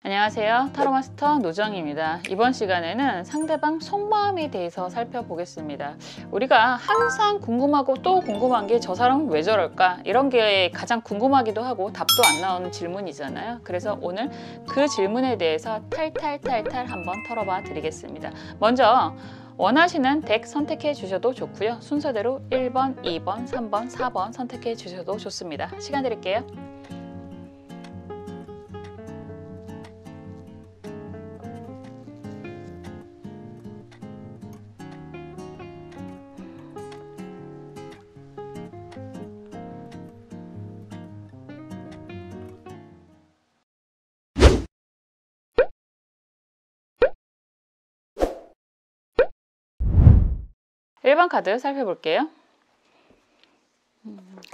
안녕하세요. 타로마스터 노정입니다. 이번 시간에는 상대방 속마음에 대해서 살펴보겠습니다. 우리가 항상 궁금하고 또 궁금한 게 저 사람은 왜 저럴까? 이런 게 가장 궁금하기도 하고 답도 안 나오는 질문이잖아요. 그래서 오늘 그 질문에 대해서 탈탈탈탈 한번 털어봐 드리겠습니다. 먼저 원하시는 덱 선택해 주셔도 좋고요. 순서대로 1번, 2번, 3번, 4번 선택해 주셔도 좋습니다. 시간 드릴게요. (1번) 카드 살펴볼게요.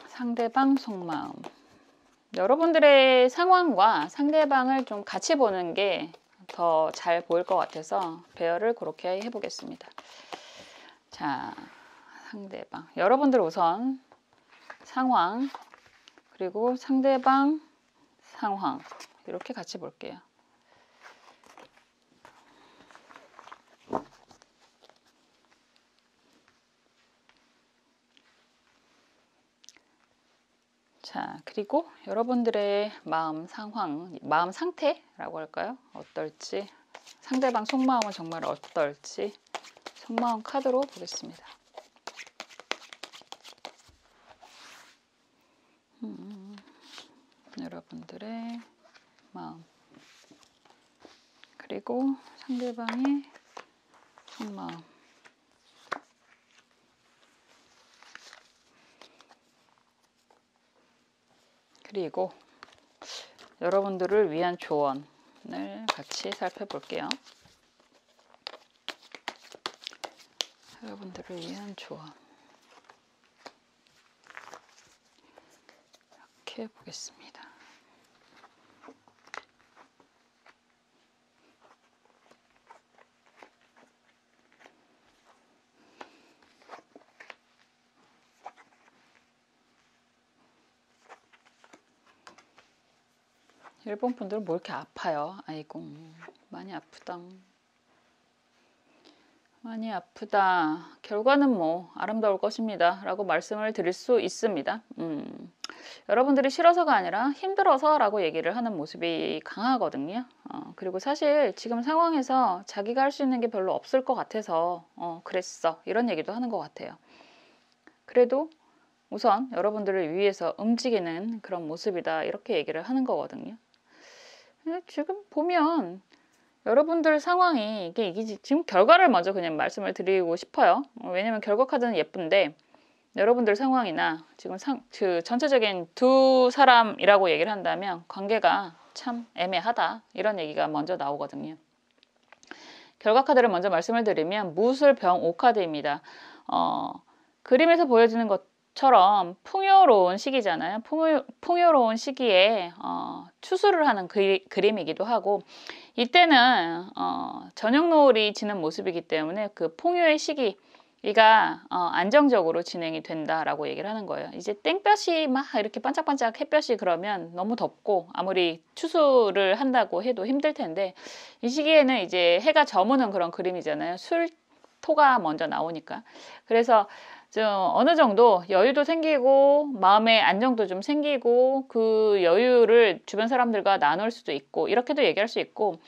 상대방 속마음. 여러분들의 상황과 상대방을 좀 같이 보는 게 더 잘 보일 것 같아서 배열을 그렇게 해보겠습니다. 자, 상대방. 여러분들 우선 상황, 그리고 상대방 상황 이렇게 같이 볼게요. 자, 그리고 여러분들의 마음 상황, 마음 상태라고 할까요? 어떨지, 상대방 속마음은 정말 어떨지 속마음 카드로 보겠습니다. 여러분들의 마음, 그리고 상대방의 속마음. 그리고 여러분들을 위한 조언을 같이 살펴볼게요. 여러분들을 위한 조언. 이렇게 보겠습니다. 일본 분들은 뭐 이렇게 아파요? 아이고, 많이 아프다. 많이 아프다. 결과는 뭐 아름다울 것입니다 라고 말씀을 드릴 수 있습니다. 여러분들이 싫어서가 아니라 힘들어서 라고 얘기를 하는 모습이 강하거든요. 그리고 사실 지금 상황에서 자기가 할 수 있는 게 별로 없을 것 같아서 그랬어 이런 얘기도 하는 것 같아요. 그래도 우선 여러분들을 위해서 움직이는 그런 모습이다 이렇게 얘기를 하는 거거든요. 지금 보면 여러분들 상황이 이게 지금 결과를 먼저 그냥 말씀을 드리고 싶어요. 왜냐면 결과 카드는 예쁜데 여러분들 상황이나 지금 그 전체적인 두 사람이라고 얘기를 한다면 관계가 참 애매하다 이런 얘기가 먼저 나오거든요. 결과 카드를 먼저 말씀을 드리면 무술병 5카드입니다. 그림에서 보여지는 것처럼 풍요로운 시기잖아요. 풍요로운 시기에 추수를 하는 그림이기도 하고 이때는 저녁 노을이 지는 모습이기 때문에 그 풍요의 시기가 안정적으로 진행이 된다라고 얘기를 하는 거예요. 이제 땡볕이 막 이렇게 반짝반짝 햇볕이 그러면 너무 덥고 아무리 추수를 한다고 해도 힘들 텐데 이 시기에는 이제 해가 저무는 그런 그림이잖아요. 술토가 먼저 나오니까. 그래서 좀 어느 정도 여유도 생기고 마음의 안정도 좀 생기고 그 여유를 주변 사람들과 나눌 수도 있고 이렇게도 얘기할 수 있고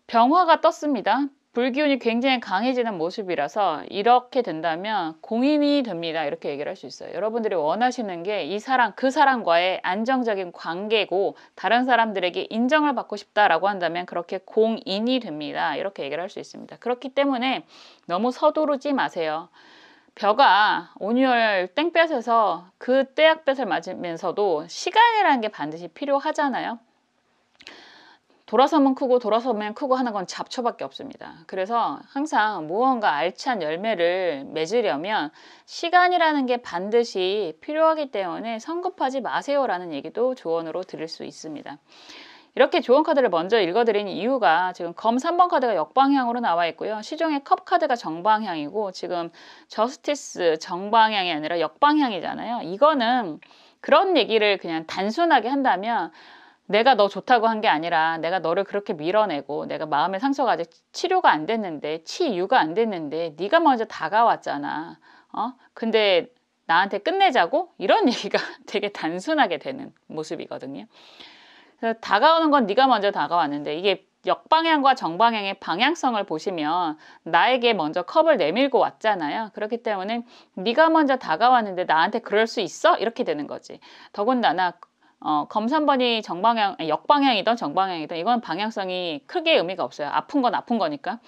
병화가 떴습니다. 불기운이 굉장히 강해지는 모습이라서 이렇게 된다면 공인이 됩니다. 이렇게 얘기를 할 수 있어요. 여러분들이 원하시는 게 이 사람, 그 사람과의 안정적인 관계고 다른 사람들에게 인정을 받고 싶다라고 한다면 그렇게 공인이 됩니다. 이렇게 얘기를 할 수 있습니다. 그렇기 때문에 너무 서두르지 마세요. 벼가 온유월 땡볕에서 그 떼약볕을 맞으면서도 시간이라는 게 반드시 필요하잖아요. 돌아서면 크고 돌아서면 크고 하는 건 잡초밖에 없습니다. 그래서 항상 무언가 알찬 열매를 맺으려면 시간이라는 게 반드시 필요하기 때문에 성급하지 마세요라는 얘기도 조언으로 드릴 수 있습니다. 이렇게 조언 카드를 먼저 읽어드린 이유가 지금 검 3번 카드가 역방향으로 나와 있고요. 시종의 컵 카드가 정방향이고 지금 저스티스 정방향이 아니라 역방향이잖아요. 이거는 그런 얘기를 그냥 단순하게 한다면 내가 너 좋다고 한 게 아니라 내가 너를 그렇게 밀어내고 내가 마음의 상처가 아직 치료가 안 됐는데 치유가 안 됐는데 네가 먼저 다가왔잖아. 근데 나한테 끝내자고? 이런 얘기가 되게 단순하게 되는 모습이거든요. 그래서 다가오는 건 네가 먼저 다가왔는데 이게 역방향과 정방향의 방향성을 보시면 나에게 먼저 컵을 내밀고 왔잖아요. 그렇기 때문에 네가 먼저 다가왔는데 나한테 그럴 수 있어? 이렇게 되는 거지. 더군다나 검 3번이 역방향이든 정방향이든 이건 방향성이 크게 의미가 없어요. 아픈 건 아픈 거니까.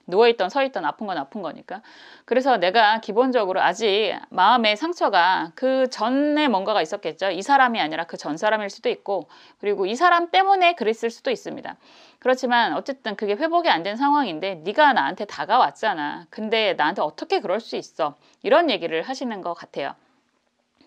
누워있던 서있던 아픈 건 아픈 거니까. 그래서 내가 기본적으로 아직 마음의 상처가 그 전에 뭔가가 있었겠죠. 이 사람이 아니라 그 전 사람일 수도 있고, 그리고 이 사람 때문에 그랬을 수도 있습니다. 그렇지만 어쨌든 그게 회복이 안 된 상황인데 네가 나한테 다가왔잖아. 근데 나한테 어떻게 그럴 수 있어? 이런 얘기를 하시는 것 같아요.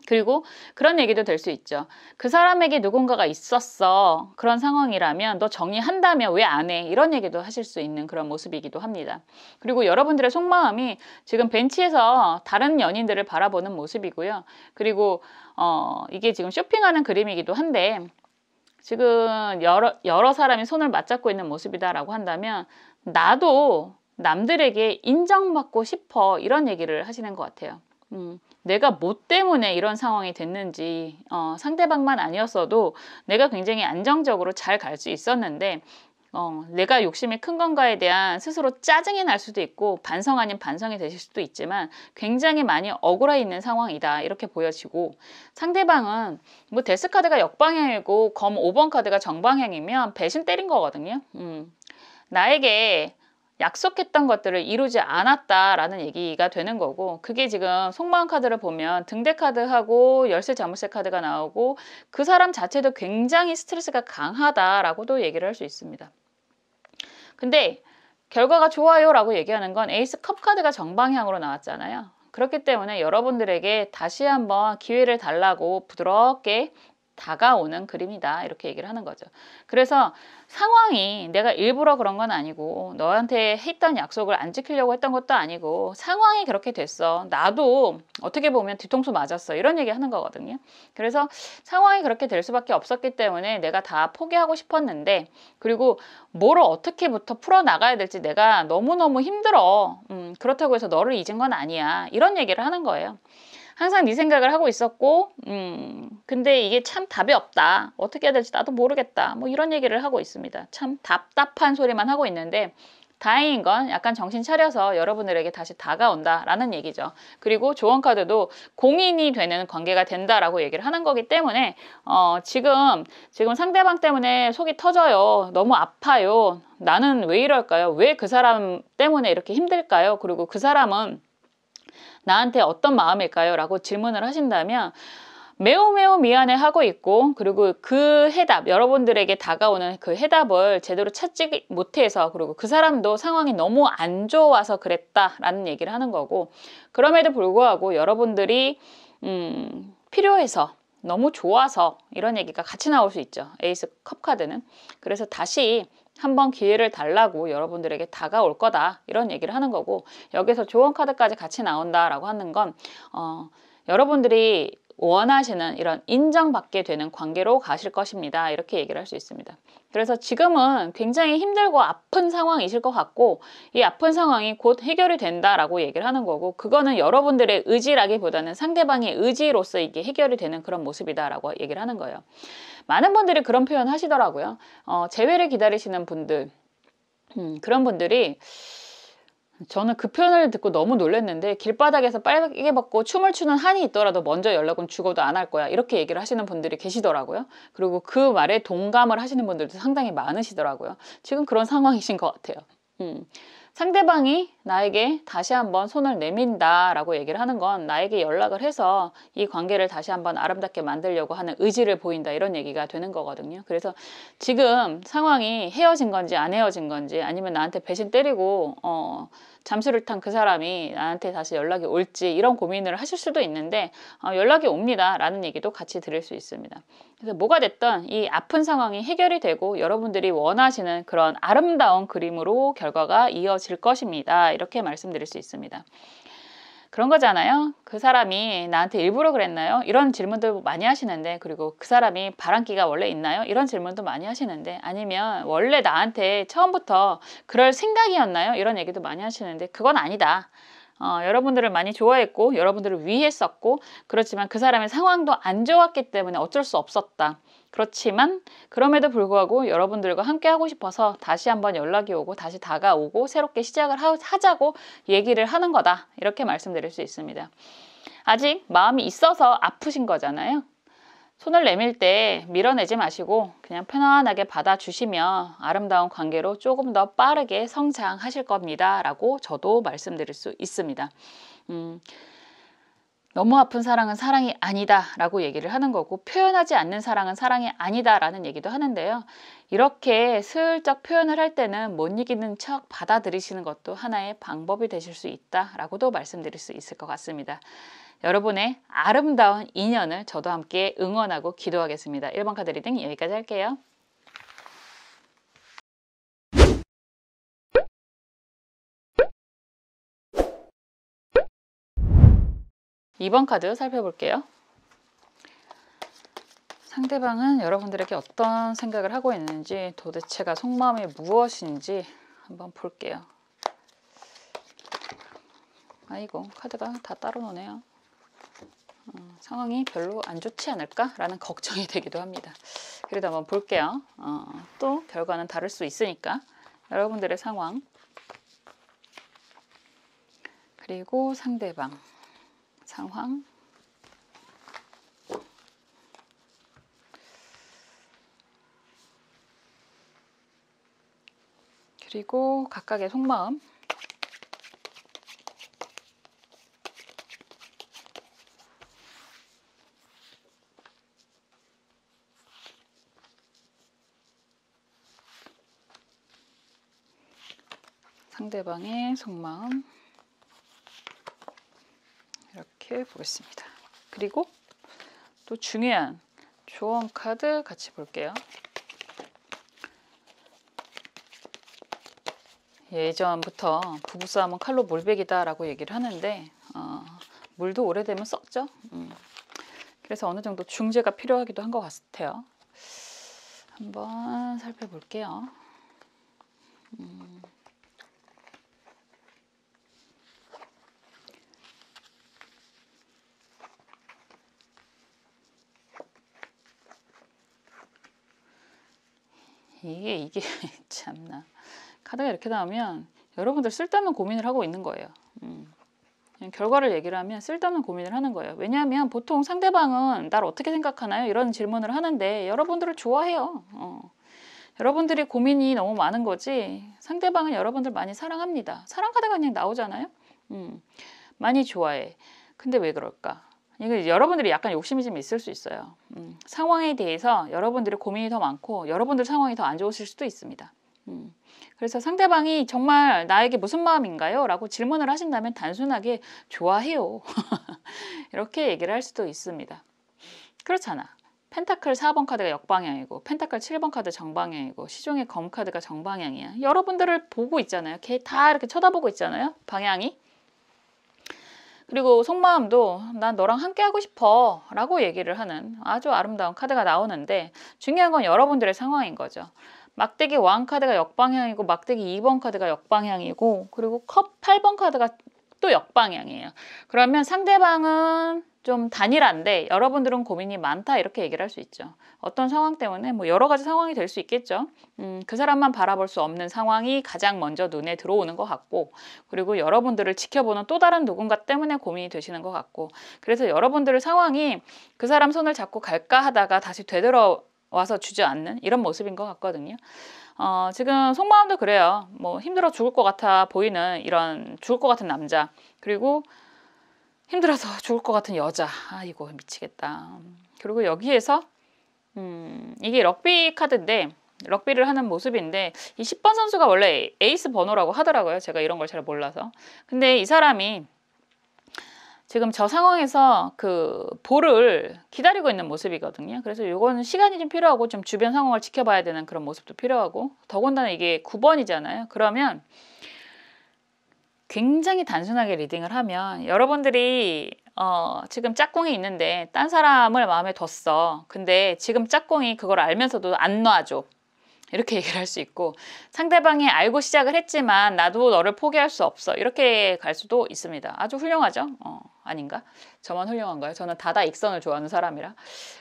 그리고 그런 얘기도 될 수 있죠. 그 사람에게 누군가가 있었어. 그런 상황이라면 너 정리한다면 왜 안 해? 이런 얘기도 하실 수 있는 그런 모습이기도 합니다. 그리고 여러분들의 속마음이 지금 벤치에서 다른 연인들을 바라보는 모습이고요. 그리고 이게 지금 쇼핑하는 그림이기도 한데 지금 여러 사람이 손을 맞잡고 있는 모습이다라고 한다면 나도 남들에게 인정받고 싶어 이런 얘기를 하시는 것 같아요. 내가 뭐 때문에 이런 상황이 됐는지 상대방만 아니었어도 내가 굉장히 안정적으로 잘 갈 수 있었는데 내가 욕심이 큰 건가에 대한 스스로 짜증이 날 수도 있고 반성 아닌 반성이 되실 수도 있지만 굉장히 많이 억울해 있는 상황이다 이렇게 보여지고 상대방은 뭐 데스카드가 역방향이고 검 5번 카드가 정방향이면 배신 때린 거거든요. 나에게 약속했던 것들을 이루지 않았다라는 얘기가 되는 거고 그게 지금 속마음 카드를 보면 등대 카드하고 열쇠 자물쇠 카드가 나오고 그 사람 자체도 굉장히 스트레스가 강하다라고도 얘기를 할 수 있습니다. 근데 결과가 좋아요 라고 얘기하는 건 에이스 컵 카드가 정방향으로 나왔잖아요. 그렇기 때문에 여러분들에게 다시 한번 기회를 달라고 부드럽게 다가오는 그림이다 이렇게 얘기를 하는 거죠. 그래서 상황이 내가 일부러 그런 건 아니고 너한테 했던 약속을 안 지키려고 했던 것도 아니고 상황이 그렇게 됐어. 나도 어떻게 보면 뒤통수 맞았어. 이런 얘기 하는 거거든요. 그래서 상황이 그렇게 될 수밖에 없었기 때문에 내가 다 포기하고 싶었는데 그리고 뭐를 어떻게부터 풀어나가야 될지 내가 너무너무 힘들어. 그렇다고 해서 너를 잊은 건 아니야. 이런 얘기를 하는 거예요. 항상 네 생각을 하고 있었고 근데 이게 참 답이 없다. 어떻게 해야 될지 나도 모르겠다. 뭐 이런 얘기를 하고 있습니다. 참 답답한 소리만 하고 있는데 다행인 건 약간 정신 차려서 여러분들에게 다시 다가온다라는 얘기죠. 그리고 조언 카드도 공인이 되는 관계가 된다라고 얘기를 하는 거기 때문에 지금 상대방 때문에 속이 터져요. 너무 아파요. 나는 왜 이럴까요? 왜 그 사람 때문에 이렇게 힘들까요? 그리고 그 사람은 나한테 어떤 마음일까요? 라고 질문을 하신다면 매우 미안해 하고 있고 그리고 그 해답 여러분들에게 다가오는 그 해답을 제대로 찾지 못해서 그리고 그 사람도 상황이 너무 안 좋아서 그랬다라는 얘기를 하는 거고 그럼에도 불구하고 여러분들이 필요해서 너무 좋아서 이런 얘기가 같이 나올 수 있죠. 에이스 컵 카드는. 그래서 다시 한번 기회를 달라고 여러분들에게 다가올 거다 이런 얘기를 하는 거고 여기서 조언 카드까지 같이 나온다라고 하는 건 여러분들이 원하시는 이런 인정받게 되는 관계로 가실 것입니다. 이렇게 얘기를 할 수 있습니다. 그래서 지금은 굉장히 힘들고 아픈 상황이실 것 같고 이 아픈 상황이 곧 해결이 된다라고 얘기를 하는 거고 그거는 여러분들의 의지라기보다는 상대방의 의지로서 이게 해결이 되는 그런 모습이다라고 얘기를 하는 거예요. 많은 분들이 그런 표현 하시더라고요. 재회를 기다리시는 분들 그런 분들이 저는 그 표현을 듣고 너무 놀랐는데 길바닥에서 빨개 벗고 춤을 추는 한이 있더라도 먼저 연락은 죽어도 안 할 거야 이렇게 얘기를 하시는 분들이 계시더라고요. 그리고 그 말에 동감을 하시는 분들도 상당히 많으시더라고요. 지금 그런 상황이신 것 같아요. 상대방이 나에게 다시 한번 손을 내민다 라고 얘기를 하는 건 나에게 연락을 해서 이 관계를 다시 한번 아름답게 만들려고 하는 의지를 보인다 이런 얘기가 되는 거거든요. 그래서 지금 상황이 헤어진 건지 안 헤어진 건지 아니면 나한테 배신 때리고 잠수를 탄 그 사람이 나한테 다시 연락이 올지 이런 고민을 하실 수도 있는데 연락이 옵니다 라는 얘기도 같이 드릴 수 있습니다. 그래서 뭐가 됐든 이 아픈 상황이 해결이 되고 여러분들이 원하시는 그런 아름다운 그림으로 결과가 이어질 것입니다. 이렇게 말씀드릴 수 있습니다. 그런 거잖아요. 그 사람이 나한테 일부러 그랬나요? 이런 질문들 많이 하시는데, 그리고 그 사람이 바람기가 원래 있나요? 이런 질문도 많이 하시는데, 아니면 원래 나한테 처음부터 그럴 생각이었나요? 이런 얘기도 많이 하시는데, 그건 아니다. 여러분들을 많이 좋아했고 여러분들을 위했었고, 그렇지만 그 사람의 상황도 안 좋았기 때문에 어쩔 수 없었다. 그렇지만 그럼에도 불구하고 여러분들과 함께 하고 싶어서 다시 한번 연락이 오고 다시 다가오고 새롭게 시작을 하자고 얘기를 하는 거다. 이렇게 말씀드릴 수 있습니다. 아직 마음이 있어서 아프신 거잖아요. 손을 내밀 때 밀어내지 마시고 그냥 편안하게 받아주시면 아름다운 관계로 조금 더 빠르게 성장하실 겁니다. 라고 저도 말씀드릴 수 있습니다. 너무 아픈 사랑은 사랑이 아니다 라고 얘기를 하는 거고, 표현하지 않는 사랑은 사랑이 아니다 라는 얘기도 하는데요. 이렇게 슬쩍 표현을 할 때는 못 이기는 척 받아들이시는 것도 하나의 방법이 되실 수 있다 라고도 말씀드릴 수 있을 것 같습니다. 여러분의 아름다운 인연을 저도 함께 응원하고 기도하겠습니다. 1번 카드 리딩 여기까지 할게요. 2번 카드 살펴볼게요. 상대방은 여러분들에게 어떤 생각을 하고 있는지, 도대체가 속마음이 무엇인지 한번 볼게요. 아이고, 카드가 다 따로 노네요. 상황이 별로 안 좋지 않을까라는 걱정이 되기도 합니다. 그래도 한번 볼게요. 또 결과는 다를 수 있으니까. 여러분들의 상황, 그리고 상대방 상황, 그리고 각각의 속마음, 상대방의 속마음, 이렇게 보겠습니다. 그리고 또 중요한 조언 카드 같이 볼게요. 예전부터 부부싸움은 칼로 물베기다 라고 얘기를 하는데, 물도 오래되면 썩죠. 그래서 어느 정도 중재가 필요하기도 한 것 같아요. 한번 살펴볼게요. 이게 참나, 카드가 이렇게 나오면 여러분들 쓸데없는 고민을 하고 있는 거예요. 그냥 결과를 얘기를 하면 쓸데없는 고민을 하는 거예요. 왜냐하면 보통 상대방은 날 어떻게 생각하나요? 이런 질문을 하는데 여러분들을 좋아해요. 여러분들이 고민이 너무 많은 거지, 상대방은 여러분들 많이 사랑합니다. 사랑 카드가 그냥 나오잖아요. 많이 좋아해. 근데 왜 그럴까? 이거 여러분들이 약간 욕심이 좀 있을 수 있어요. 상황에 대해서 여러분들의 고민이 더 많고 여러분들 상황이 더 안 좋으실 수도 있습니다. 그래서 상대방이 정말 나에게 무슨 마음인가요? 라고 질문을 하신다면 단순하게 좋아해요. 이렇게 얘기를 할 수도 있습니다. 그렇잖아. 펜타클 4번 카드가 역방향이고 펜타클 7번 카드 정방향이고 시종의 검 카드가 정방향이야. 여러분들을 보고 있잖아요. 걔 다 이렇게 쳐다보고 있잖아요. 방향이. 그리고 속마음도 난 너랑 함께 하고 싶어 라고 얘기를 하는 아주 아름다운 카드가 나오는데, 중요한 건 여러분들의 상황인 거죠. 막대기 왕 카드가 역방향이고 막대기 2번 카드가 역방향이고 그리고 컵 8번 카드가 또 역방향이에요. 그러면 상대방은 좀 단일한데 여러분들은 고민이 많다, 이렇게 얘기를 할 수 있죠. 어떤 상황 때문에 뭐 여러 가지 상황이 될 수 있겠죠. 그 사람만 바라볼 수 없는 상황이 가장 먼저 눈에 들어오는 것 같고, 그리고 여러분들을 지켜보는 또 다른 누군가 때문에 고민이 되시는 것 같고, 그래서 여러분들의 상황이 그 사람 손을 잡고 갈까 하다가 다시 되돌아와서 주저앉는 이런 모습인 것 같거든요. 지금 속마음도 그래요. 뭐 힘들어 죽을 것 같아 보이는 이런 죽을 것 같은 남자, 그리고 힘들어서 죽을 것 같은 여자. 이거 미치겠다. 그리고 여기에서 이게 럭비 카드인데, 럭비를 하는 모습인데, 이 10번 선수가 원래 에이스 번호라고 하더라고요. 제가 이런 걸 잘 몰라서. 근데 이 사람이 지금 저 상황에서 그 볼을 기다리고 있는 모습이거든요. 그래서 이거는 시간이 좀 필요하고 좀 주변 상황을 지켜봐야 되는 그런 모습도 필요하고, 더군다나 이게 9번이잖아요. 그러면 굉장히 단순하게 리딩을 하면 여러분들이 지금 짝꿍이 있는데 딴 사람을 마음에 뒀어. 근데 지금 짝꿍이 그걸 알면서도 안 놔줘. 이렇게 얘기를 할 수 있고, 상대방이 알고 시작을 했지만 나도 너를 포기할 수 없어. 이렇게 갈 수도 있습니다. 아주 훌륭하죠? 아닌가? 저만 훌륭한가요? 저는 다다익선을 좋아하는 사람이라.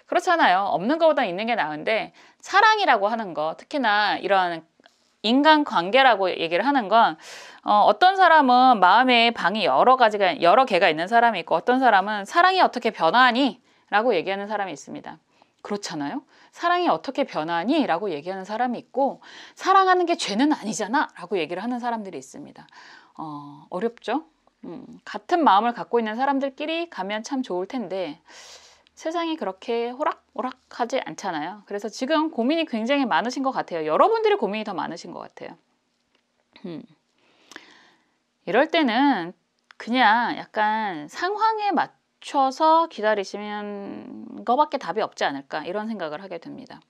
그렇잖아요. 없는 것보다 있는 게 나은데, 사랑이라고 하는 거, 특히나 이런 인간관계라고 얘기를 하는 건 어떤 사람은 마음의 방이 여러 개가 있는 사람이 있고, 어떤 사람은 사랑이 어떻게 변하니? 라고 얘기하는 사람이 있습니다. 그렇잖아요. 사랑이 어떻게 변하니? 라고 얘기하는 사람이 있고, 사랑하는 게 죄는 아니잖아 라고 얘기를 하는 사람들이 있습니다. 어렵죠? 같은 마음을 갖고 있는 사람들끼리 가면 참 좋을 텐데 세상이 그렇게 호락호락하지 않잖아요. 그래서 지금 고민이 굉장히 많으신 것 같아요. 여러분들이 고민이 더 많으신 것 같아요. 이럴 때는 그냥 약간 상황에 맞춰서 기다리시면 거밖에 답이 없지 않을까, 이런 생각을 하게 됩니다.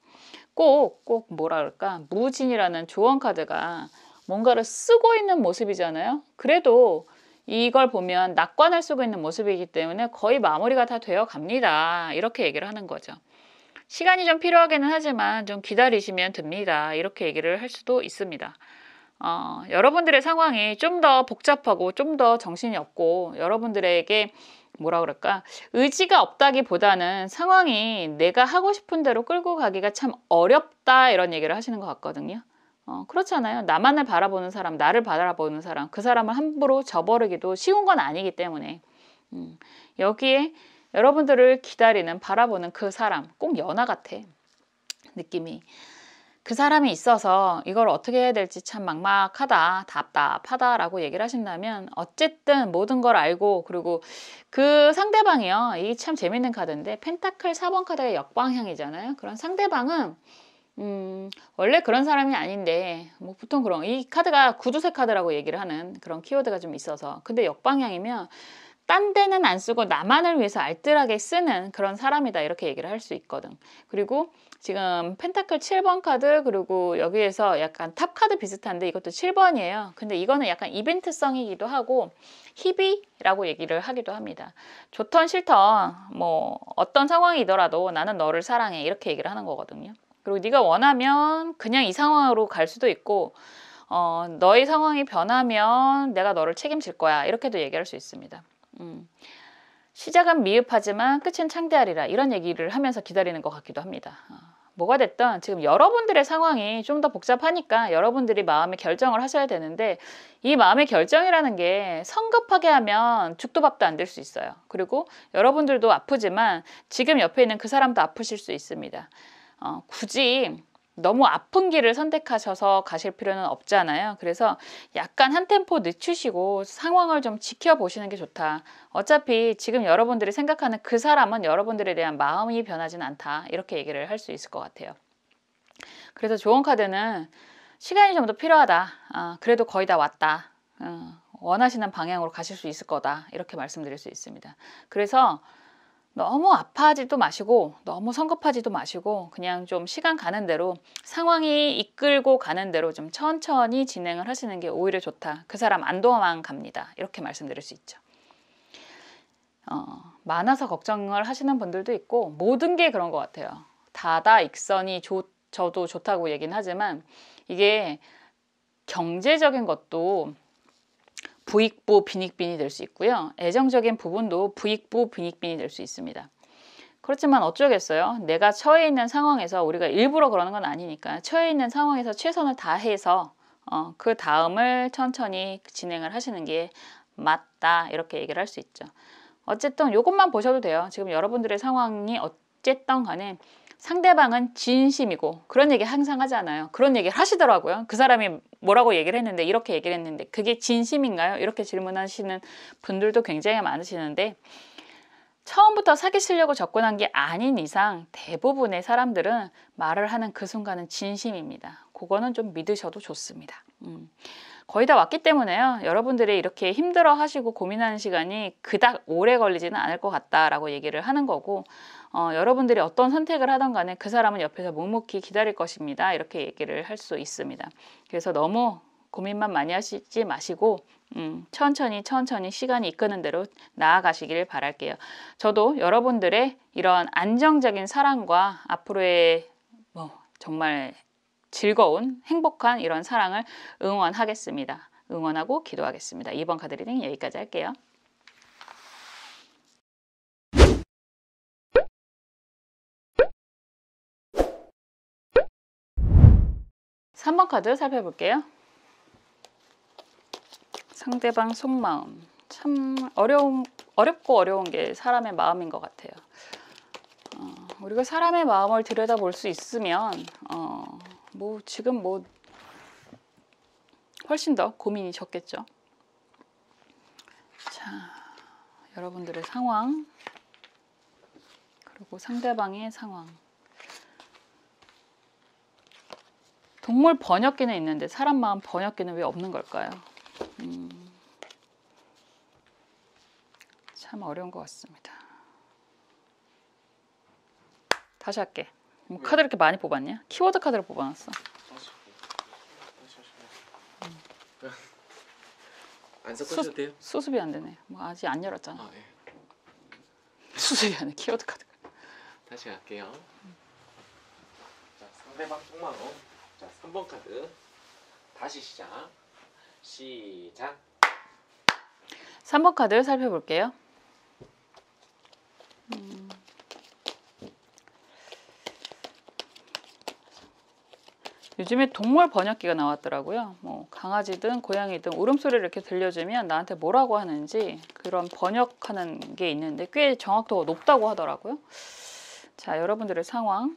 꼭 뭐라 그럴까, 무진이라는 조언 카드가 뭔가를 쓰고 있는 모습이잖아요. 그래도 이걸 보면 낙관을 쓰고 있는 모습이기 때문에 거의 마무리가 다 되어 갑니다. 이렇게 얘기를 하는 거죠. 시간이 좀 필요하기는 하지만 좀 기다리시면 됩니다. 이렇게 얘기를 할 수도 있습니다. 여러분들의 상황이 좀 더 복잡하고 좀 더 정신이 없고, 여러분들에게 뭐라 그럴까, 의지가 없다기보다는 상황이 내가 하고 싶은 대로 끌고 가기가 참 어렵다, 이런 얘기를 하시는 것 같거든요. 그렇잖아요. 나만을 바라보는 사람, 나를 바라보는 사람, 그 사람을 함부로 저버리기도 쉬운 건 아니기 때문에 여기에 여러분들을 기다리는, 바라보는 그 사람, 꼭 연하 같아, 느낌이. 그 사람이 있어서 이걸 어떻게 해야 될지 참 막막하다, 답답하다 라고 얘기를 하신다면, 어쨌든 모든 걸 알고, 그리고 그 상대방이요, 이게 참 재밌는 카드인데 펜타클 4번 카드가 역방향이잖아요. 그런 상대방은 원래 그런 사람이 아닌데, 뭐 보통 그런, 이 카드가 구두쇠 카드라고 얘기를 하는 그런 키워드가 좀 있어서, 근데 역방향이면 딴 데는 안 쓰고 나만을 위해서 알뜰하게 쓰는 그런 사람이다, 이렇게 얘기를 할 수 있거든. 그리고 지금 펜타클 7번 카드, 그리고 여기에서 약간 탑 카드 비슷한데 이것도 7번이에요. 근데 이거는 약간 이벤트성이기도 하고 희비라고 얘기를 하기도 합니다. 좋던 싫던 뭐 어떤 상황이더라도 나는 너를 사랑해, 이렇게 얘기를 하는 거거든요. 그리고 네가 원하면 그냥 이 상황으로 갈 수도 있고, 너의 상황이 변하면 내가 너를 책임질 거야, 이렇게도 얘기할 수 있습니다. 시작은 미흡하지만 끝은 창대하리라, 이런 얘기를 하면서 기다리는 것 같기도 합니다. 뭐가 됐든 지금 여러분들의 상황이 좀 더 복잡하니까 여러분들이 마음의 결정을 하셔야 되는데, 이 마음의 결정이라는 게 성급하게 하면 죽도 밥도 안 될 수 있어요. 그리고 여러분들도 아프지만 지금 옆에 있는 그 사람도 아프실 수 있습니다. 굳이 너무 아픈 길을 선택하셔서 가실 필요는 없잖아요. 그래서 약간 한 템포 늦추시고 상황을 좀 지켜보시는 게 좋다. 어차피 지금 여러분들이 생각하는 그 사람은 여러분들에 대한 마음이 변하진 않다, 이렇게 얘기를 할 수 있을 것 같아요. 그래서 조언 카드는 시간이 좀 더 필요하다, 그래도 거의 다 왔다, 원하시는 방향으로 가실 수 있을 거다, 이렇게 말씀드릴 수 있습니다. 그래서 너무 아파하지도 마시고 너무 성급하지도 마시고, 그냥 좀 시간 가는 대로, 상황이 이끌고 가는 대로 좀 천천히 진행을 하시는 게 오히려 좋다. 그 사람 안 도망갑니다, 이렇게 말씀드릴 수 있죠. 많아서 걱정을 하시는 분들도 있고, 모든 게 그런 것 같아요. 다다익선이 저도 좋다고 얘기는 하지만, 이게 경제적인 것도 부익부 빈익빈이 될 수 있고요. 애정적인 부분도 부익부 빈익빈이 될 수 있습니다. 그렇지만 어쩌겠어요. 내가 처해 있는 상황에서, 우리가 일부러 그러는 건 아니니까, 처해 있는 상황에서 최선을 다해서 그 다음을 천천히 진행을 하시는 게 맞다, 이렇게 얘기를 할 수 있죠. 어쨌든 이것만 보셔도 돼요. 지금 여러분들의 상황이 어쨌든 간에 상대방은 진심이고, 그런 얘기 항상 하잖아요. 그런 얘기를 하시더라고요. 그 사람이 뭐라고 얘기를 했는데, 이렇게 얘기를 했는데 그게 진심인가요? 이렇게 질문하시는 분들도 굉장히 많으시는데, 처음부터 사귀시려고 접근한 게 아닌 이상 대부분의 사람들은 말을 하는 그 순간은 진심입니다. 그거는 좀 믿으셔도 좋습니다. 거의 다 왔기 때문에요. 여러분들이 이렇게 힘들어 하시고 고민하는 시간이 그닥 오래 걸리지는 않을 것 같다라고 얘기를 하는 거고, 여러분들이 어떤 선택을 하던 간에 그 사람은 옆에서 묵묵히 기다릴 것입니다, 이렇게 얘기를 할 수 있습니다. 그래서 너무 고민만 많이 하시지 마시고 천천히 시간이 이끄는 대로 나아가시길 바랄게요. 저도 여러분들의 이런 안정적인 사랑과 앞으로의 정말 즐거운 행복한 이런 사랑을 응원하겠습니다. 응원하고 기도하겠습니다. 2번 카드 리딩 여기까지 할게요. 3번 카드 살펴볼게요. 상대방 속마음. 참 어렵고 어려운 게 사람의 마음인 것 같아요. 우리가 사람의 마음을 들여다볼 수 있으면 지금 훨씬 더 고민이 적겠죠. 자, 여러분들의 상황 그리고 상대방의 상황. 동물 번역기는 있는데 사람 마음 번역기는 왜 없는 걸까요? 참 어려운 것 같습니다. 다시 할게. 카드 이렇게 많이 뽑았냐? 키워드 카드를 뽑아놨어. 안 섞으셔도 돼요? 수습이 안 되네. 아직 안 열었잖아. 아, 예. 수습이 안 돼. 키워드 카드. 다시 갈게요. 자, 상대방 속마음. 자, 3번 카드. 다시 시작. 3번 카드 살펴볼게요. 요즘에 동물 번역기가 나왔더라고요. 강아지든 고양이든 울음소리를 이렇게 들려주면 나한테 뭐라고 하는지 그런 번역하는 게 있는데 꽤 정확도가 높다고 하더라고요. 자, 여러분들의 상황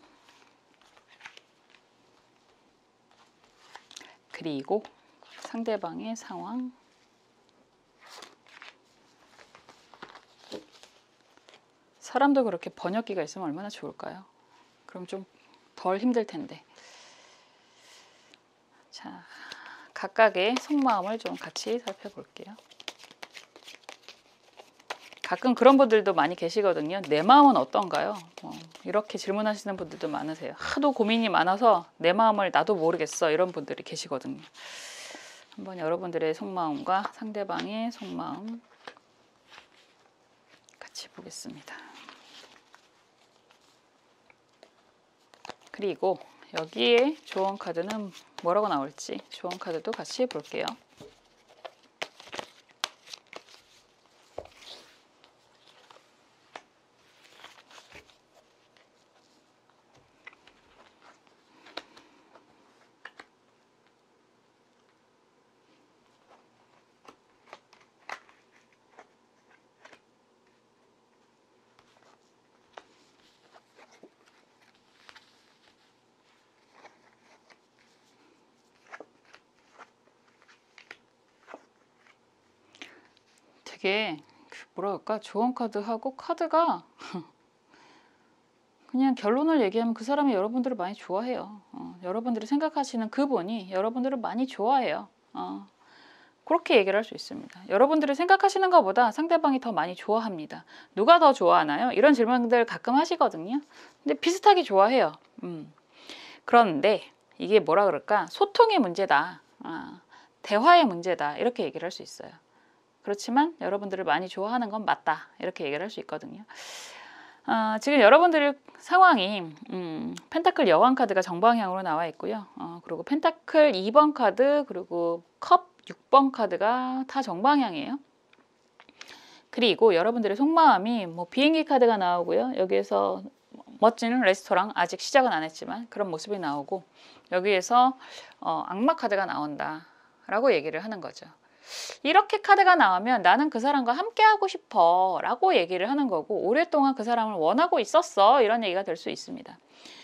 그리고 상대방의 상황 사람도 그렇게 번역기가 있으면 얼마나 좋을까요? 그럼 좀 덜 힘들 텐데. 자, 각각의 속마음을 좀 같이 살펴볼게요. 가끔 그런 분들도 많이 계시거든요. 내 마음은 어떤가요? 이렇게 질문하시는 분들도 많으세요. 하도 고민이 많아서 내 마음을 나도 모르겠어 이런 분들이 계시거든요. 한번 여러분들의 속마음과 상대방의 속마음 같이 보겠습니다. 그리고 여기에 조언 카드는 뭐라고 나올지 조언 카드도 같이 볼게요. 되게 뭐라 그럴까? 조언 카드하고 카드가 그냥 결론을 얘기하면 그 사람이 여러분들을 많이 좋아해요. 여러분들이 생각하시는 그분이 여러분들을 많이 좋아해요. 그렇게 얘기를 할 수 있습니다. 여러분들이 생각하시는 것보다 상대방이 더 많이 좋아합니다. 누가 더 좋아하나요? 이런 질문들 가끔 하시거든요. 근데 비슷하게 좋아해요. 그런데 이게 뭐라 그럴까? 소통의 문제다. 대화의 문제다. 이렇게 얘기를 할 수 있어요. 그렇지만 여러분들을 많이 좋아하는 건 맞다. 이렇게 얘기를 할 수 있거든요. 지금 여러분들 상황이 펜타클 여왕 카드가 정방향으로 나와 있고요. 그리고 펜타클 2번 카드 그리고 컵 6번 카드가 다 정방향이에요. 그리고 여러분들의 속마음이 비행기 카드가 나오고요. 여기에서 멋진 레스토랑 아직 시작은 안 했지만 그런 모습이 나오고 여기에서 악마 카드가 나온다 라고 얘기를 하는 거죠. 이렇게 카드가 나오면 나는 그 사람과 함께 하고 싶어 라고 얘기를 하는 거고 오랫동안 그 사람을 원하고 있었어 이런 얘기가 될 수 있습니다.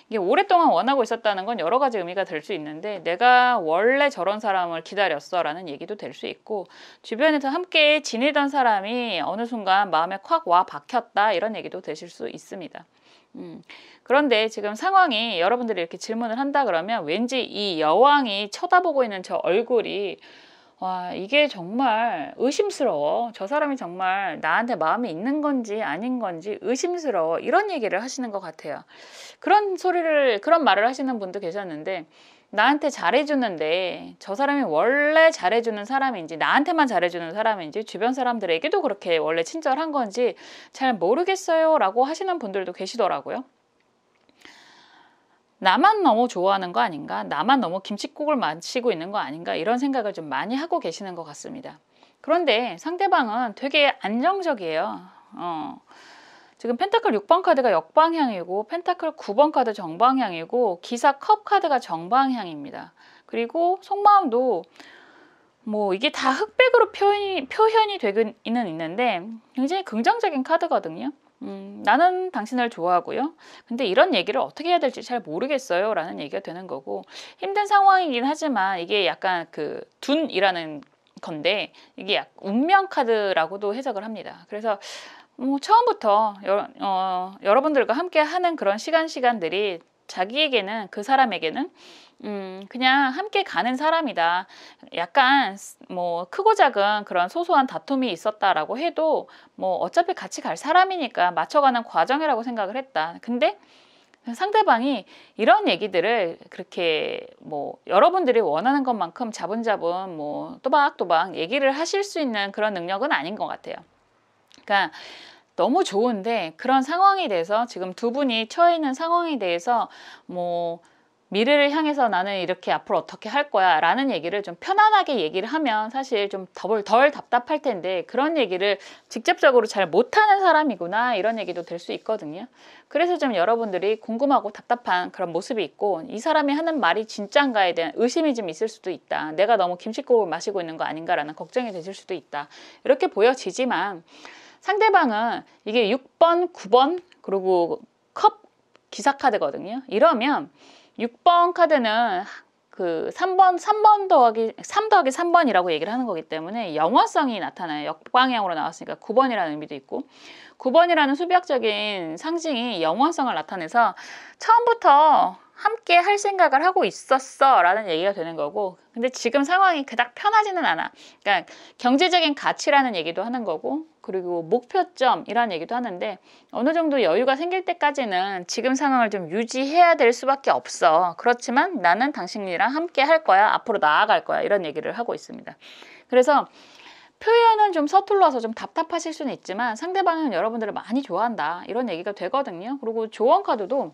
이게 오랫동안 원하고 있었다는 건 여러 가지 의미가 될 수 있는데 내가 원래 저런 사람을 기다렸어 라는 얘기도 될 수 있고 주변에서 함께 지내던 사람이 어느 순간 마음에 콱 와 박혔다 이런 얘기도 되실 수 있습니다. 그런데 지금 상황이 여러분들이 이렇게 질문을 한다 그러면 왠지 이 여왕이 쳐다보고 있는 저 얼굴이 와, 이게 정말 의심스러워. 저 사람이 정말 나한테 마음이 있는 건지 아닌 건지 의심스러워. 이런 얘기를 하시는 것 같아요. 그런 말을 하시는 분도 계셨는데, 나한테 잘해주는데 저 사람이 원래 잘해주는 사람인지 나한테만 잘해주는 사람인지 주변 사람들에게도 그렇게 원래 친절한 건지 잘 모르겠어요 라고 하시는 분들도 계시더라고요. 나만 너무 좋아하는 거 아닌가? 나만 너무 김칫국을 마시고 있는 거 아닌가? 이런 생각을 좀 많이 하고 계시는 것 같습니다. 그런데 상대방은 되게 안정적이에요. 지금 펜타클 6번 카드가 역방향이고 펜타클 9번 카드 정방향이고 기사 컵 카드가 정방향입니다. 그리고 속마음도 뭐 이게 다 흑백으로 표현이 되기는 있는데 굉장히 긍정적인 카드거든요. 나는 당신을 좋아하고요. 근데 이런 얘기를 어떻게 해야 될지 잘 모르겠어요 라는 얘기가 되는 거고, 힘든 상황이긴 하지만 이게 약간 그 둔이라는 건데 이게 운명 카드라고도 해석을 합니다. 그래서 처음부터 여러분들과 함께 하는 그런 시간들이 자기에게는, 그 사람에게는 그냥 함께 가는 사람이다. 약간 뭐 크고 작은 그런 소소한 다툼이 있었다라고 해도 뭐 어차피 같이 갈 사람이니까 맞춰가는 과정이라고 생각을 했다. 근데 상대방이 이런 얘기들을 그렇게 뭐 여러분들이 원하는 것만큼 자분자분 뭐 또박또박 얘기를 하실 수 있는 그런 능력은 아닌 것 같아요. 그러니까 너무 좋은데 그런 상황에 대해서, 지금 두 분이 처해 있는 상황에 대해서 뭐 미래를 향해서 나는 이렇게 앞으로 어떻게 할 거야 라는 얘기를 좀 편안하게 얘기를 하면 사실 좀 덜 답답할 텐데, 그런 얘기를 직접적으로 잘 못하는 사람이구나 이런 얘기도 될 수 있거든요. 그래서 좀 여러분들이 궁금하고 답답한 그런 모습이 있고, 이 사람이 하는 말이 진짠가에 대한 의심이 좀 있을 수도 있다. 내가 너무 김칫국을 마시고 있는 거 아닌가라는 걱정이 되실 수도 있다. 이렇게 보여지지만 상대방은 이게 6번, 9번 그리고 컵 기사카드거든요. 이러면 6번 카드는 그 3 더하기 3번이라고 얘기를 하는 거기 때문에 영원성이 나타나요. 역방향으로 나왔으니까 9번이라는 의미도 있고, 9번이라는 수비학적인 상징이 영원성을 나타내서 처음부터 함께 할 생각을 하고 있었어 라는 얘기가 되는 거고, 근데 지금 상황이 그닥 편하지는 않아. 그러니까 경제적인 가치라는 얘기도 하는 거고, 그리고 목표점이라는 얘기도 하는데, 어느 정도 여유가 생길 때까지는 지금 상황을 좀 유지해야 될 수밖에 없어. 그렇지만 나는 당신이랑 함께 할 거야. 앞으로 나아갈 거야. 이런 얘기를 하고 있습니다. 그래서 표현은 좀 서툴러서 좀 답답하실 수는 있지만 상대방은 여러분들을 많이 좋아한다. 이런 얘기가 되거든요. 그리고 조언 카드도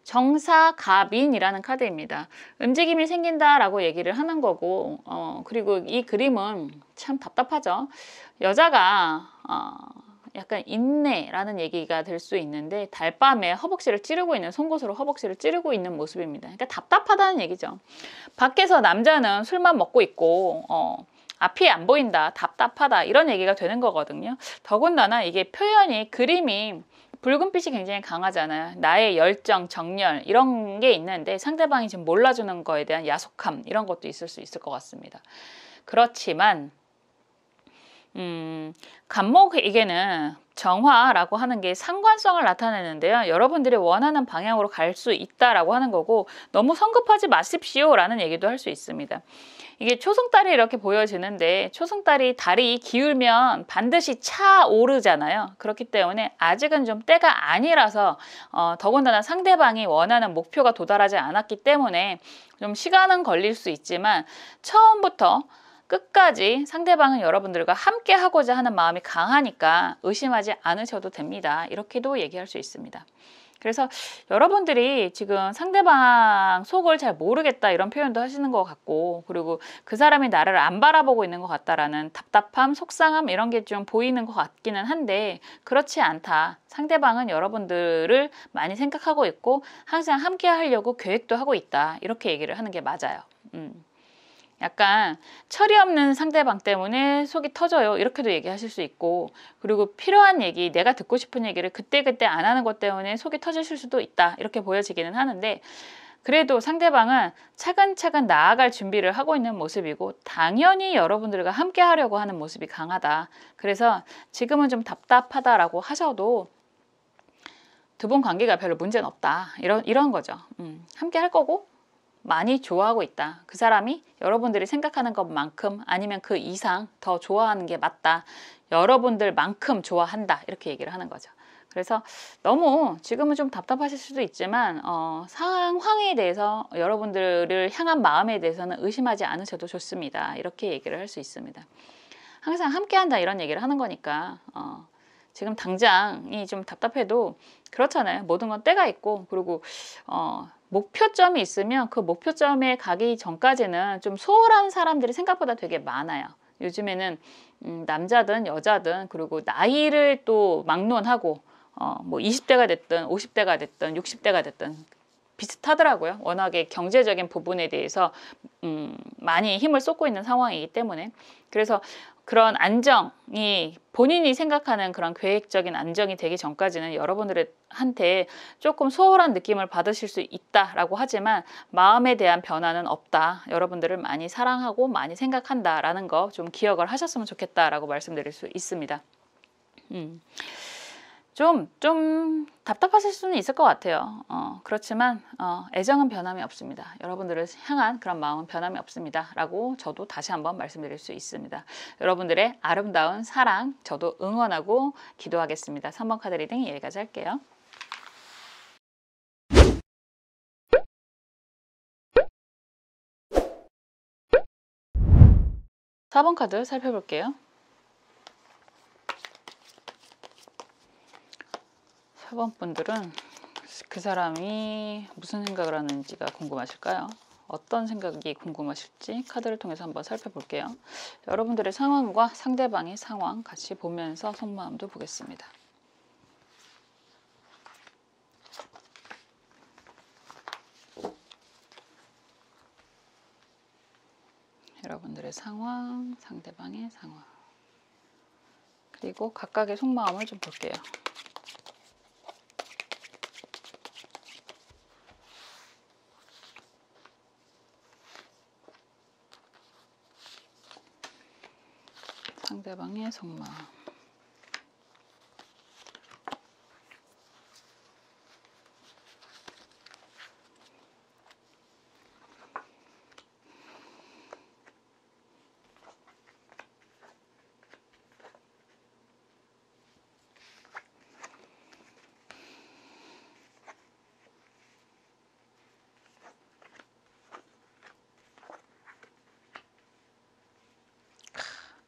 정사가빈이라는 카드입니다. 움직임이 생긴다라고 얘기를 하는 거고, 그리고 이 그림은 참 답답하죠. 여자가 약간 인내라는 얘기가 될 수 있는데, 달밤에 허벅지를 찌르고 있는, 송곳으로 허벅지를 찌르고 있는 모습입니다. 그러니까 답답하다는 얘기죠. 밖에서 남자는 술만 먹고 있고 앞이 안 보인다, 답답하다 이런 얘기가 되는 거거든요. 더군다나 이게 표현이, 그림이 붉은빛이 굉장히 강하잖아요. 나의 열정, 정열 이런 게 있는데 상대방이 지금 몰라주는 거에 대한 야속함 이런 것도 있을 수 있을 것 같습니다. 그렇지만 간목에게는 정화라고 하는 게 상관성을 나타내는데요. 여러분들이 원하는 방향으로 갈 수 있다라고 하는 거고, 너무 성급하지 마십시오 라는 얘기도 할 수 있습니다. 이게 초승달이 이렇게 보여지는데, 초승달이 달이 기울면 반드시 차오르잖아요. 그렇기 때문에 아직은 좀 때가 아니라서, 더군다나 상대방이 원하는 목표가 도달하지 않았기 때문에 좀 시간은 걸릴 수 있지만 처음부터 끝까지 상대방은 여러분들과 함께 하고자 하는 마음이 강하니까 의심하지 않으셔도 됩니다. 이렇게도 얘기할 수 있습니다. 그래서 여러분들이 지금 상대방 속을 잘 모르겠다 이런 표현도 하시는 것 같고, 그리고 그 사람이 나를 안 바라보고 있는 것 같다라는 답답함, 속상함 이런 게 좀 보이는 것 같기는 한데, 그렇지 않다. 상대방은 여러분들을 많이 생각하고 있고 항상 함께 하려고 계획도 하고 있다. 이렇게 얘기를 하는 게 맞아요. 약간 철이 없는 상대방 때문에 속이 터져요 이렇게도 얘기하실 수 있고, 그리고 필요한 얘기, 내가 듣고 싶은 얘기를 그때그때 안 하는 것 때문에 속이 터지실 수도 있다 이렇게 보여지기는 하는데, 그래도 상대방은 차근차근 나아갈 준비를 하고 있는 모습이고 당연히 여러분들과 함께 하려고 하는 모습이 강하다. 그래서 지금은 좀 답답하다라고 하셔도 두 분 관계가 별로 문제는 없다 이런 거죠. 함께 할 거고 많이 좋아하고 있다. 그 사람이 여러분들이 생각하는 것만큼 아니면 그 이상 더 좋아하는 게 맞다. 여러분들만큼 좋아한다. 이렇게 얘기를 하는 거죠. 그래서 너무 지금은 좀 답답하실 수도 있지만 상황에 대해서 여러분들을 향한 마음에 대해서는 의심하지 않으셔도 좋습니다. 이렇게 얘기를 할 수 있습니다. 항상 함께한다 이런 얘기를 하는 거니까 지금 당장이 좀 답답해도 그렇잖아요. 모든 건 때가 있고, 그리고 목표점이 있으면 그 목표점에 가기 전까지는 좀 소홀한 사람들이 생각보다 되게 많아요. 요즘에는 남자든 여자든, 그리고 나이를 또 막론하고 뭐 20대가 됐든 50대가 됐든 60대가 됐든 비슷하더라고요. 워낙에 경제적인 부분에 대해서 많이 힘을 쏟고 있는 상황이기 때문에. 그래서 그런 안정이, 본인이 생각하는 그런 계획적인 안정이 되기 전까지는 여러분들한테 조금 소홀한 느낌을 받으실 수 있다라고 하지만 마음에 대한 변화는 없다. 여러분들을 많이 사랑하고 많이 생각한다라는 거 좀 기억을 하셨으면 좋겠다라고 말씀드릴 수 있습니다. 좀 답답하실 수는 있을 것 같아요. 그렇지만 애정은 변함이 없습니다. 여러분들을 향한 그런 마음은 변함이 없습니다. 라고 저도 다시 한번 말씀드릴 수 있습니다. 여러분들의 아름다운 사랑 저도 응원하고 기도하겠습니다. 3번 카드 리딩 여기까지 할게요. 4번 카드 살펴볼게요. 4번 분들은 그 사람이 무슨 생각을 하는지가 궁금하실까요? 어떤 생각이 궁금하실지 카드를 통해서 한번 살펴볼게요. 여러분들의 상황과 상대방의 상황 같이 보면서 속마음도 보겠습니다. 여러분들의 상황, 상대방의 상황, 그리고 각각의 속마음을 좀 볼게요. 상대방의 속마음.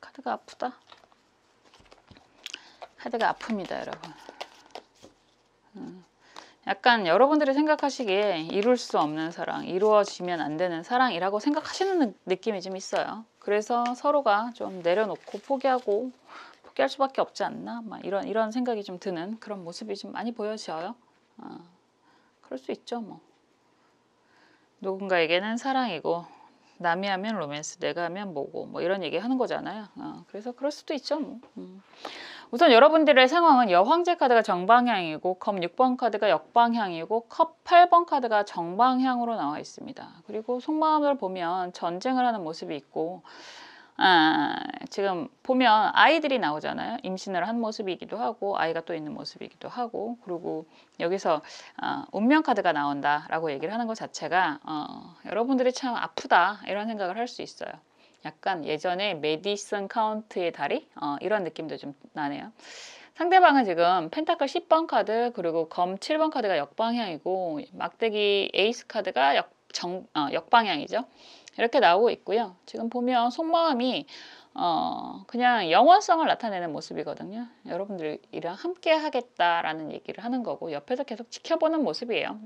카드가 아프다. 카드가 아픕니다, 여러분. 약간 여러분들이 생각하시기에 이룰 수 없는 사랑, 이루어지면 안 되는 사랑이라고 생각하시는 느낌이 좀 있어요. 그래서 서로가 좀 내려놓고 포기할 수밖에 없지 않나? 막 이런 생각이 좀 드는 그런 모습이 좀 많이 보여져요. 그럴 수 있죠, 뭐. 누군가에게는 사랑이고, 남이 하면 로맨스, 내가 하면 뭐고, 뭐 이런 얘기 하는 거잖아요. 그래서 그럴 수도 있죠, 뭐. 우선 여러분들의 상황은 여황제 카드가 정방향이고, 컵 6번 카드가 역방향이고, 컵 8번 카드가 정방향으로 나와 있습니다. 그리고 속마음을 보면 전쟁을 하는 모습이 있고, 지금 보면 아이들이 나오잖아요. 임신을 한 모습이기도 하고, 아이가 또 있는 모습이기도 하고, 그리고 여기서 운명 카드가 나온다라고 얘기를 하는 것 자체가 여러분들이 참 아프다 이런 생각을 할 수 있어요. 약간 예전에 메디슨 카운트의 다리 이런 느낌도 좀 나네요. 상대방은 지금 펜타클 10번 카드, 그리고 검 7번 카드가 역방향이고, 막대기 에이스 카드가 역방향이죠. 이렇게 나오고 있고요. 지금 보면 속마음이 그냥 영원성을 나타내는 모습이거든요. 여러분들이랑 함께 하겠다라는 얘기를 하는 거고, 옆에서 계속 지켜보는 모습이에요.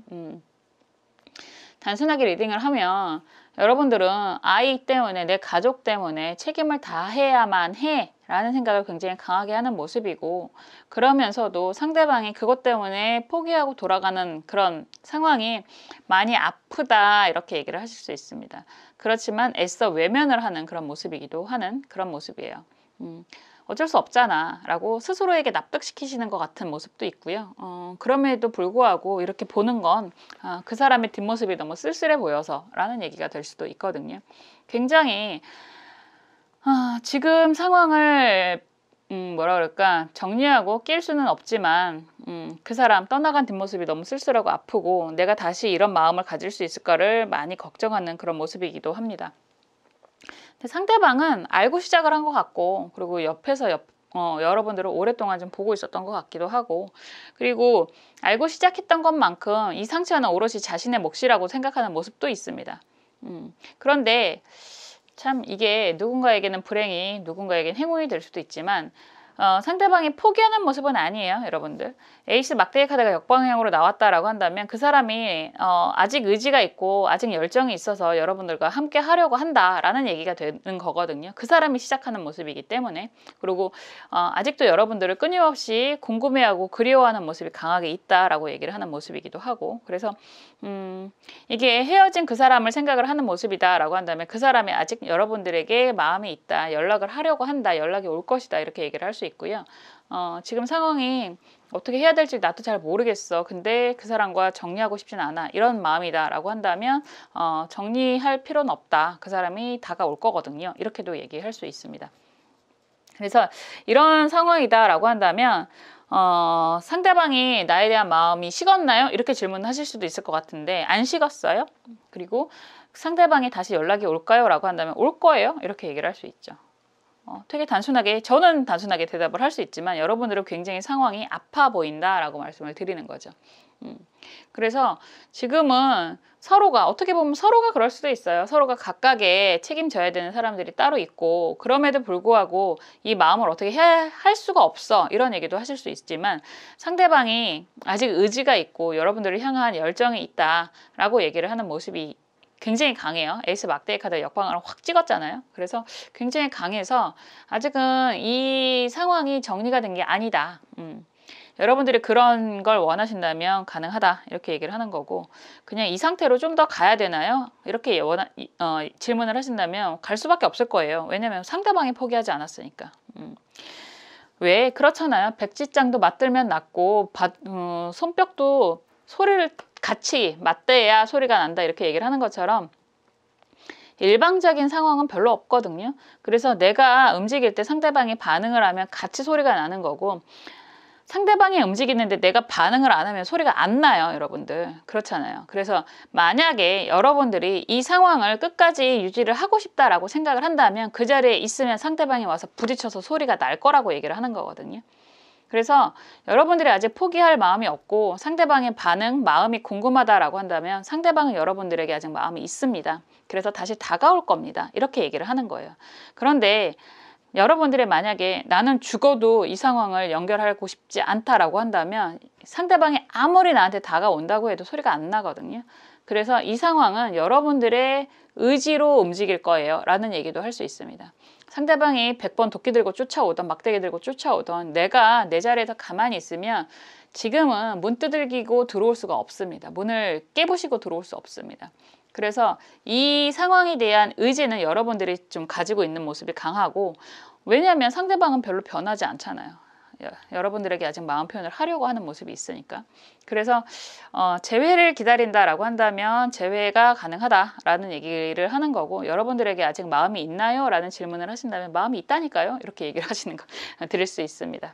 단순하게 리딩을 하면 여러분들은 아이 때문에, 내 가족 때문에 책임을 다해야만 해 라는 생각을 굉장히 강하게 하는 모습이고, 그러면서도 상대방이 그것 때문에 포기하고 돌아가는 그런 상황이 많이 아프다 이렇게 얘기를 하실 수 있습니다. 그렇지만 애써 외면을 하는 그런 모습이기도 하는 그런 모습이에요. 어쩔 수 없잖아 라고 스스로에게 납득시키시는 것 같은 모습도 있고요. 그럼에도 불구하고 이렇게 보는 건 그 사람의 뒷모습이 너무 쓸쓸해 보여서 라는 얘기가 될 수도 있거든요. 굉장히 지금 상황을 뭐라 그럴까, 정리하고 낄 수는 없지만 그 사람 떠나간 뒷모습이 너무 쓸쓸하고 아프고, 내가 다시 이런 마음을 가질 수 있을까를 많이 걱정하는 그런 모습이기도 합니다. 근데 상대방은 알고 시작을 한 것 같고, 그리고 옆에서 여러분들을 오랫동안 좀 보고 있었던 것 같기도 하고, 그리고 알고 시작했던 것만큼 이 상처는 오롯이 자신의 몫이라고 생각하는 모습도 있습니다. 그런데 참 이게 누군가에게는 불행이, 누군가에게는 행운이 될 수도 있지만 상대방이 포기하는 모습은 아니에요, 여러분들. 에이스 막대기 카드가 역방향으로 나왔다라고 한다면 그 사람이 아직 의지가 있고 아직 열정이 있어서 여러분들과 함께 하려고 한다라는 얘기가 되는 거거든요. 그 사람이 시작하는 모습이기 때문에. 그리고 아직도 여러분들을 끊임없이 궁금해하고 그리워하는 모습이 강하게 있다라고 얘기를 하는 모습이기도 하고, 그래서 이게 헤어진 그 사람을 생각을 하는 모습이다라고 한다면 그 사람이 아직 여러분들에게 마음이 있다, 연락을 하려고 한다, 연락이 올 것이다, 이렇게 얘기를 할 수 있고요. 지금 상황이 어떻게 해야 될지 나도 잘 모르겠어, 근데 그 사람과 정리하고 싶진 않아, 이런 마음이다 라고 한다면 정리할 필요는 없다, 그 사람이 다가올 거거든요, 이렇게도 얘기할 수 있습니다. 그래서 이런 상황이다 라고 한다면 상대방이 나에 대한 마음이 식었나요? 이렇게 질문하실 수도 있을 것 같은데, 안 식었어요. 그리고 상대방이 다시 연락이 올까요? 라고 한다면 올 거예요, 이렇게 얘기를 할 수 있죠. 되게 단순하게, 저는 단순하게 대답을 할 수 있지만 여러분들은 굉장히 상황이 아파 보인다라고 말씀을 드리는 거죠. 그래서 지금은 서로가, 어떻게 보면 서로가 그럴 수도 있어요. 서로가 각각의 책임져야 되는 사람들이 따로 있고, 그럼에도 불구하고 이 마음을 어떻게 할 수가 없어, 이런 얘기도 하실 수 있지만 상대방이 아직 의지가 있고 여러분들을 향한 열정이 있다라고 얘기를 하는 모습이 굉장히 강해요. 에이스 막대기 카드 역방향으로 확 찍었잖아요. 그래서 굉장히 강해서 아직은 이 상황이 정리가 된 게 아니다. 여러분들이 그런 걸 원하신다면 가능하다, 이렇게 얘기를 하는 거고, 그냥 이 상태로 좀 더 가야 되나요? 이렇게 질문을 하신다면 갈 수밖에 없을 거예요. 왜냐하면 상대방이 포기하지 않았으니까. 왜 그렇잖아요. 백지장도 맞들면 낫고 손뼉도 소리를 같이 맞대야 소리가 난다, 이렇게 얘기를 하는 것처럼 일방적인 상황은 별로 없거든요. 그래서 내가 움직일 때 상대방이 반응을 하면 같이 소리가 나는 거고, 상대방이 움직이는데 내가 반응을 안 하면 소리가 안 나요, 여러분들. 그렇잖아요. 그래서 만약에 여러분들이 이 상황을 끝까지 유지를 하고 싶다라고 생각을 한다면 그 자리에 있으면 상대방이 와서 부딪혀서 소리가 날 거라고 얘기를 하는 거거든요. 그래서 여러분들이 아직 포기할 마음이 없고 상대방의 반응, 마음이 궁금하다라고 한다면 상대방은 여러분들에게 아직 마음이 있습니다. 그래서 다시 다가올 겁니다, 이렇게 얘기를 하는 거예요. 그런데 여러분들이 만약에 나는 죽어도 이 상황을 연결하고 싶지 않다라고 한다면 상대방이 아무리 나한테 다가온다고 해도 소리가 안 나거든요. 그래서 이 상황은 여러분들의 의지로 움직일 거예요 라는 얘기도 할 수 있습니다. 상대방이 100번 도끼 들고 쫓아오던 막대기 들고 쫓아오던 내가 내 자리에서 가만히 있으면 지금은 문 두들기고 들어올 수가 없습니다. 문을 깨부시고 들어올 수 없습니다. 그래서 이 상황에 대한 의지는 여러분들이 좀 가지고 있는 모습이 강하고, 왜냐하면 상대방은 별로 변하지 않잖아요. 여러분들에게 아직 마음 표현을 하려고 하는 모습이 있으니까. 그래서 재회를 기다린다라고 한다면 재회가 가능하다라는 얘기를 하는 거고, 여러분들에게 아직 마음이 있나요? 라는 질문을 하신다면 마음이 있다니까요, 이렇게 얘기를 하시는 거 드릴 수 있습니다.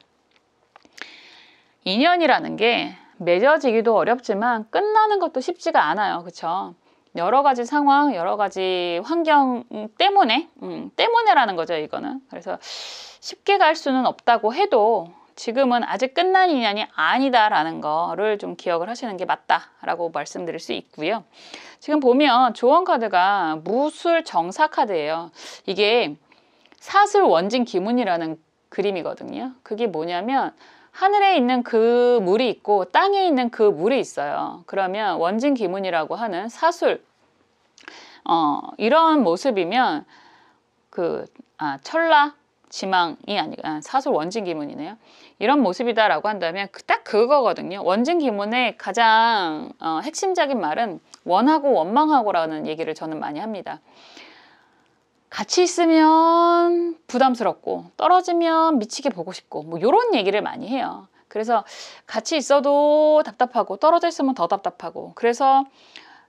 인연이라는 게 맺어지기도 어렵지만 끝나는 것도 쉽지가 않아요. 그렇죠? 여러 가지 상황, 여러 가지 환경 때문에라는 거죠, 이거는. 그래서 쉽게 갈 수는 없다고 해도 지금은 아직 끝난 인연이 아니다라는 거를 좀 기억을 하시는 게 맞다라고 말씀드릴 수 있고요. 지금 보면 조언 카드가 무술 정사 카드예요. 이게 사슬 원진 기문이라는 그림이거든요. 그게 뭐냐면 하늘에 있는 그 물이 있고 땅에 있는 그 물이 있어요. 그러면 원진 기문이라고 하는 사술, 이런 모습이면 철라 지망이 아니라 사술 원진 기문이네요. 이런 모습이다라고 한다면 딱 그거거든요. 원진 기문의 가장 핵심적인 말은 원하고 원망하고라는 얘기를 저는 많이 합니다. 같이 있으면 부담스럽고 떨어지면 미치게 보고 싶고 뭐 이런 얘기를 많이 해요. 그래서 같이 있어도 답답하고 떨어져 있으면 더 답답하고, 그래서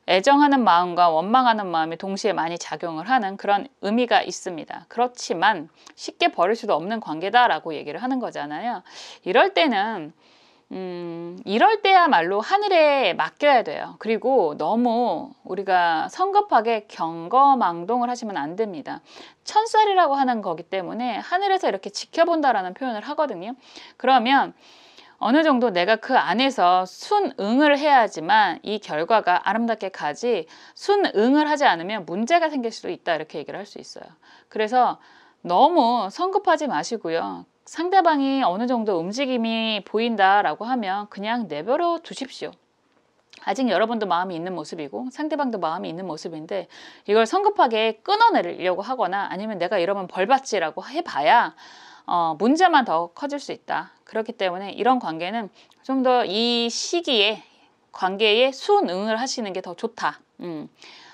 애정하는 마음과 원망하는 마음이 동시에 많이 작용을 하는 그런 의미가 있습니다. 그렇지만 쉽게 버릴 수도 없는 관계다라고 얘기를 하는 거잖아요. 이럴 때는 이럴 때야말로 하늘에 맡겨야 돼요. 그리고 너무 우리가 성급하게 경거망동을 하시면 안 됩니다. 천살이라고 하는 거기 때문에 하늘에서 이렇게 지켜본다라는 표현을 하거든요. 그러면 어느 정도 내가 그 안에서 순응을 해야지만 이 결과가 아름답게 가지, 순응을 하지 않으면 문제가 생길 수도 있다, 이렇게 얘기를 할 수 있어요. 그래서 너무 성급하지 마시고요. 상대방이 어느 정도 움직임이 보인다라고 하면 그냥 내버려 두십시오. 아직 여러분도 마음이 있는 모습이고 상대방도 마음이 있는 모습인데, 이걸 성급하게 끊어내려고 하거나 아니면 내가 이러면 벌받지라고 해봐야 문제만 더 커질 수 있다. 그렇기 때문에 이런 관계는 좀 더 이 시기에 관계에 순응을 하시는 게 더 좋다.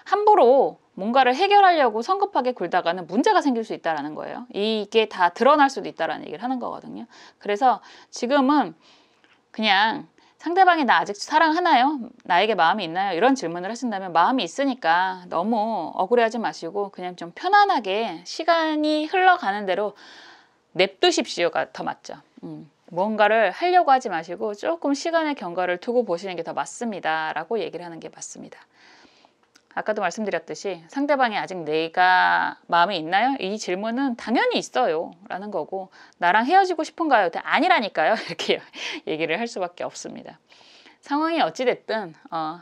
함부로 뭔가를 해결하려고 성급하게 굴다가는 문제가 생길 수 있다는 거예요. 이게 다 드러날 수도 있다는 얘기를 하는 거거든요. 그래서 지금은 그냥 상대방이 나 아직 사랑하나요? 나에게 마음이 있나요? 이런 질문을 하신다면 마음이 있으니까 너무 억울해하지 마시고 그냥 좀 편안하게 시간이 흘러가는 대로 냅두십시오가 더 맞죠. 뭔가를 하려고 하지 마시고 조금 시간의 경과를 두고 보시는 게 더 맞습니다. 라고 얘기를 하는 게 맞습니다. 아까도 말씀드렸듯이 상대방이 아직 내가 마음이 있나요? 이 질문은 당연히 있어요 라는 거고, 나랑 헤어지고 싶은가요? 아니라니까요. 이렇게 얘기를 할 수밖에 없습니다. 상황이 어찌됐든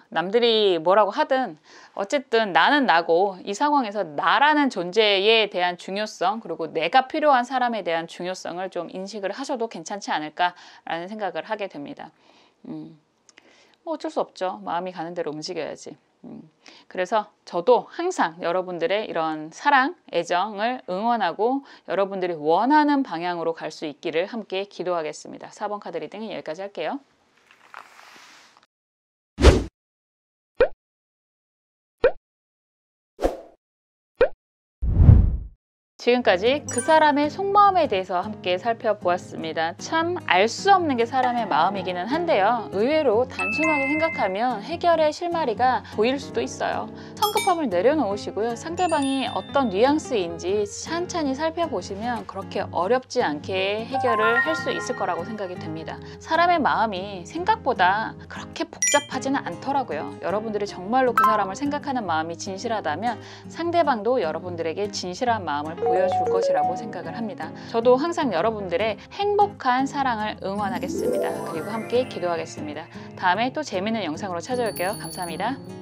남들이 뭐라고 하든 어쨌든 나는 나고, 이 상황에서 나라는 존재에 대한 중요성, 그리고 내가 필요한 사람에 대한 중요성을 좀 인식을 하셔도 괜찮지 않을까라는 생각을 하게 됩니다. 뭐 어쩔 수 없죠. 마음이 가는 대로 움직여야지. 그래서 저도 항상 여러분들의 이런 사랑, 애정을 응원하고 여러분들이 원하는 방향으로 갈 수 있기를 함께 기도하겠습니다. 4번 카드 리딩은 여기까지 할게요. 지금까지 그 사람의 속마음에 대해서 함께 살펴보았습니다. 참 알 수 없는 게 사람의 마음이기는 한데요. 의외로 단순하게 생각하면 해결의 실마리가 보일 수도 있어요. 성급함을 내려놓으시고요. 상대방이 어떤 뉘앙스인지 찬찬히 살펴보시면 그렇게 어렵지 않게 해결을 할 수 있을 거라고 생각이 됩니다. 사람의 마음이 생각보다 그렇게 복잡하지는 않더라고요. 여러분들이 정말로 그 사람을 생각하는 마음이 진실하다면 상대방도 여러분들에게 진실한 마음을 보여줄 것이라고 생각을 합니다. 저도 항상 여러분들의 행복한 사랑을 응원하겠습니다. 그리고 함께 기도하겠습니다. 다음에 또 재밌는 영상으로 찾아올게요. 감사합니다.